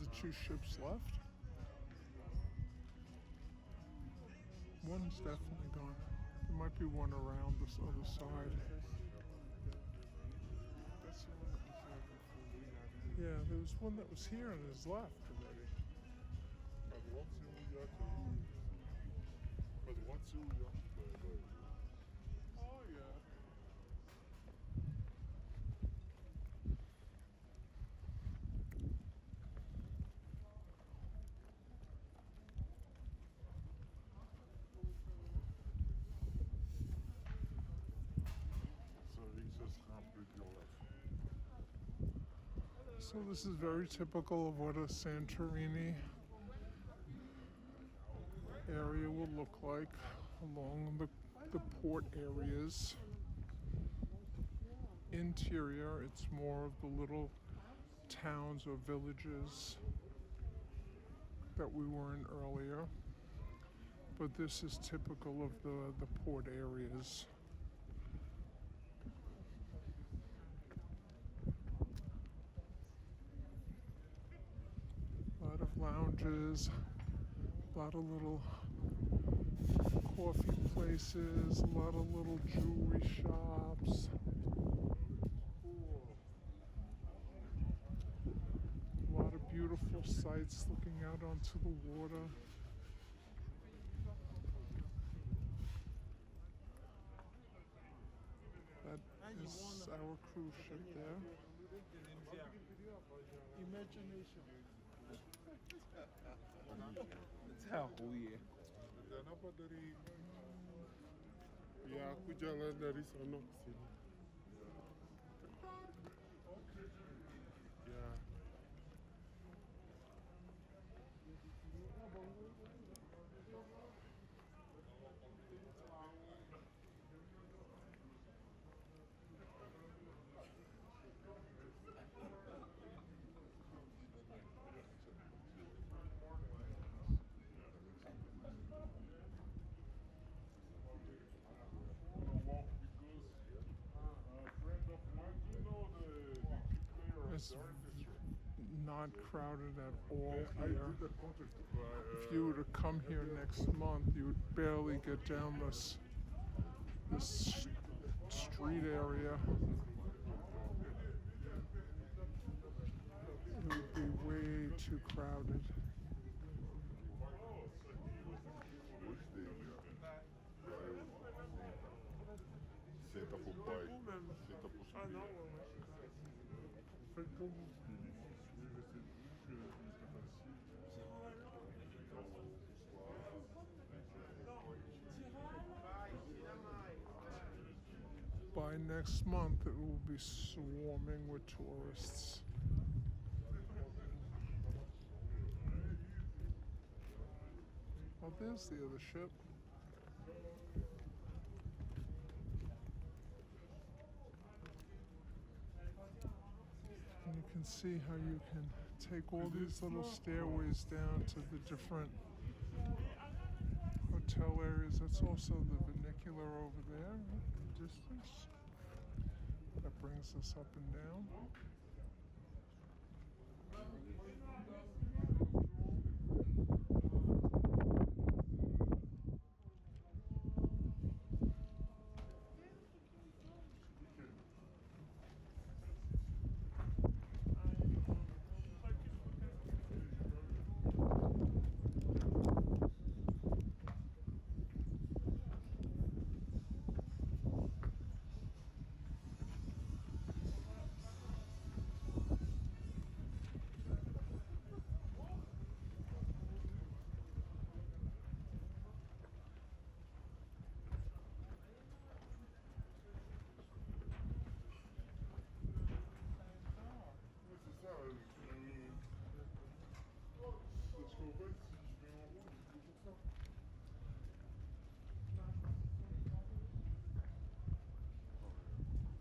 the two ships left. One's definitely gone. There might be one around this other side. Yeah, there was one that was here and is left already. Oh yeah. So this is very typical of what a Santorini area will look like along the port areas. Interior, it's more of the little towns or villages that we were in earlier. But this is typical of the port areas. A lot of lounges, a lot of little coffee places, a lot of little jewelry shops. A lot of beautiful sights looking out onto the water. That is our cruise ship there. Imagination. How weird. Ya aku jalan dari sono ke sini. Ya. It's not crowded at all here. If you were to come here next month, you would barely get down this street area. It would be way too crowded. Senta pro pai. Senta pro sobrinho. Foi como By next month, it will be swarming with tourists. Oh, there's the other ship. And you can see how you can take all these little stairways down to the different hotel areas. That's also the vernacular over there in the distance. That brings us up and down.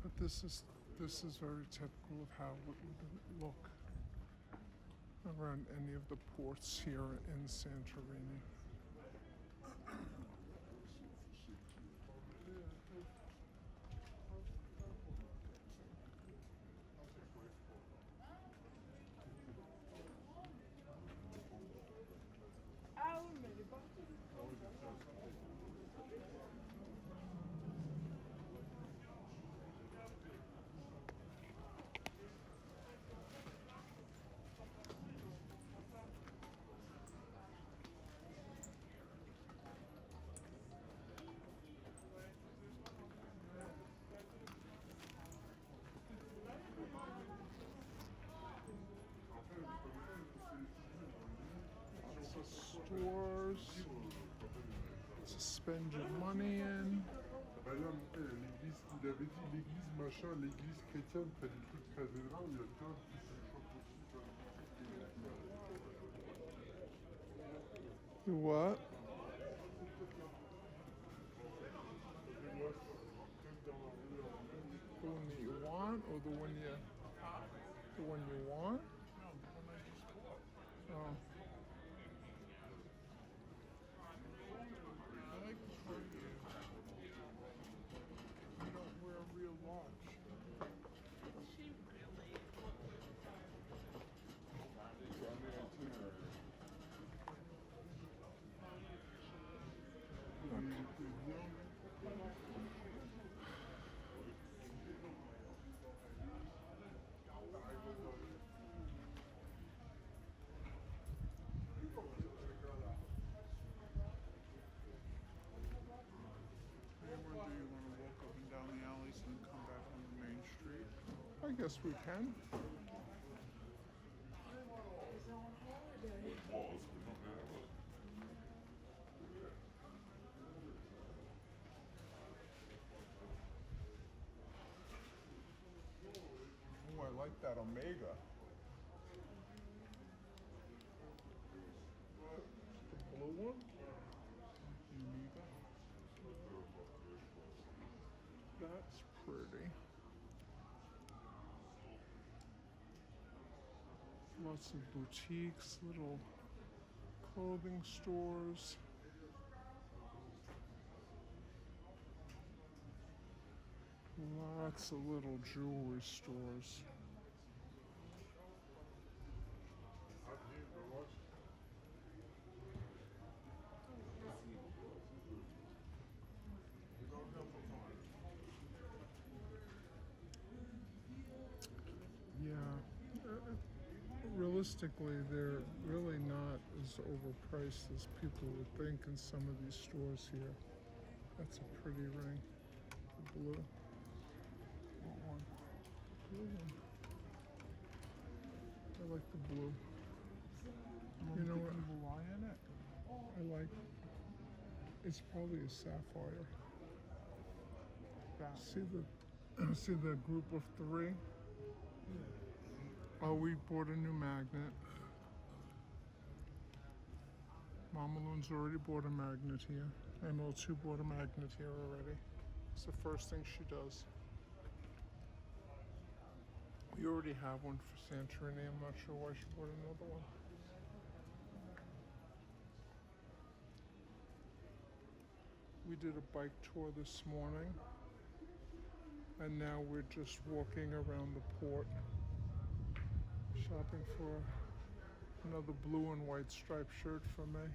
But this is very typical of how it would look around any of the ports here in Santorini. stores to spend your money in. Par exemple, l'église, il avait dit l'église machin, l'église chrétienne, t'as des trucs cathédrales, il y a plein de trucs The what? The one that you want, or the one you want? Oh. I like the fact that you don't wear a real watch. Or do you want to walk up and down the alleys and come back on the main street? I guess we can. Oh, I like that Omega. The blue one? Omega. That's pretty. Lots of boutiques, little clothing stores. Lots of little jewelry stores. Yeah. Realistically, they're really not as overpriced as people would think in some of these stores here. That's a pretty ring. The blue. Want one. Blue one. I like the blue. You know what? Why in it? I like. It's probably a sapphire. See the group of three? Oh, we bought a new magnet. Mama Loon's already bought a magnet here. ML2 bought a magnet here already. It's the first thing she does. We already have one for Santorini. I'm not sure why she bought another one. We did a bike tour this morning, and now we're just walking around the port, shopping for another blue and white striped shirt for me,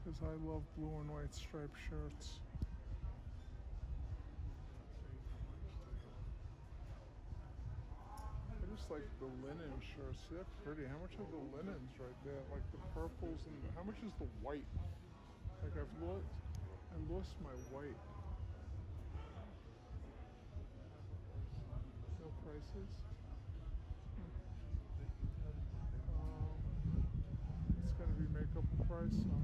because I love blue and white striped shirts. I just like the linen shirts. They're pretty. How much are the linens right there? Like the purples and how much is the white? Like I lost my white. No prices? It's gotta be makeup price, huh?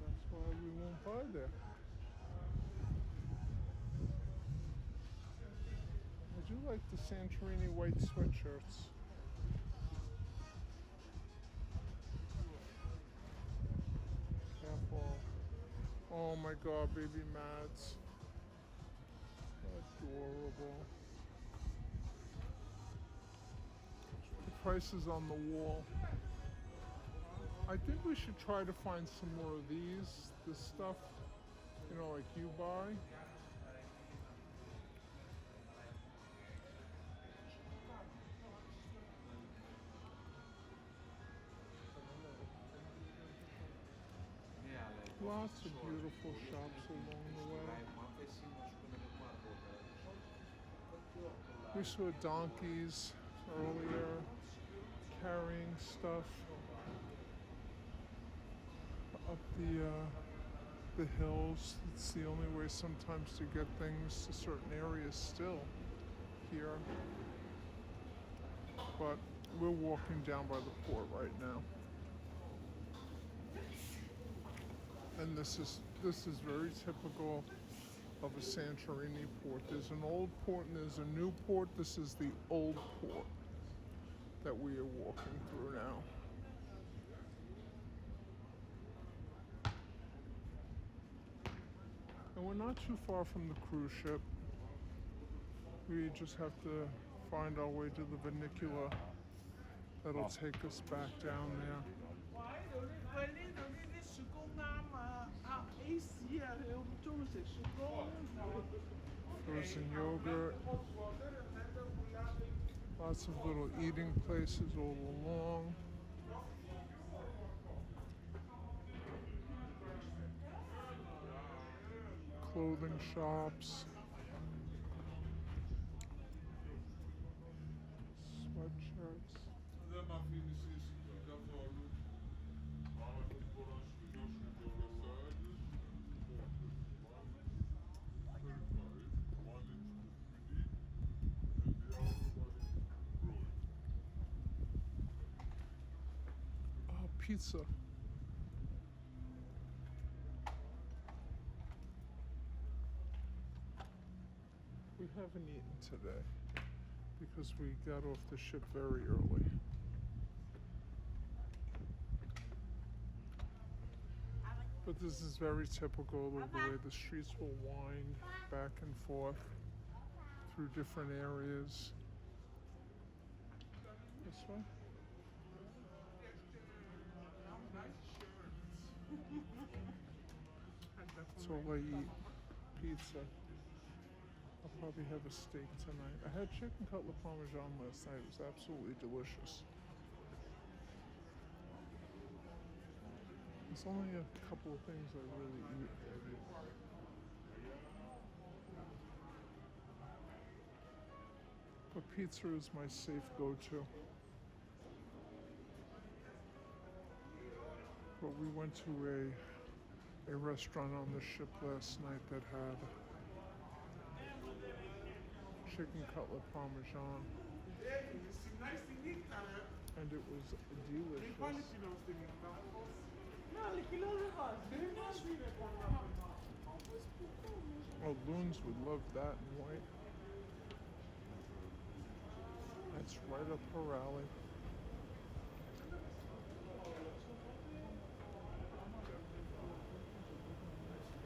That's why we won't buy there. I do like the Santorini white sweatshirts. Careful. Oh my god, baby Mads. Adorable. The price is on the wall. I think we should try to find some more of this stuff, you know, like you buy. Lots of beautiful shops along the way. We saw donkeys earlier carrying stuff up the hills. It's the only way sometimes to get things to certain areas still here. But we're walking down by the port right now. And this is very typical of a Santorini port. There's an old port and there's a new port. This is the old port that we are walking through now. And we're not too far from the cruise ship. We just have to find our way to the vernacular that'll take us back down there. Frozen yogurt. Lots of little eating places all along. Clothing shops. Sweatshirts. Pizza. We haven't eaten today because we got off the ship very early. But this is very typical of the way the streets will wind back and forth through different areas. This way? That's all I eat. Pizza. I'll probably have a steak tonight. I had chicken cutlet parmesan last night. It was absolutely delicious. There's only a couple of things I really eat. But pizza is my safe go-to. But we went to a restaurant on the ship last night that had chicken cutlet parmesan, and it was delicious. Oh, loons would love that in white. That's right up her alley.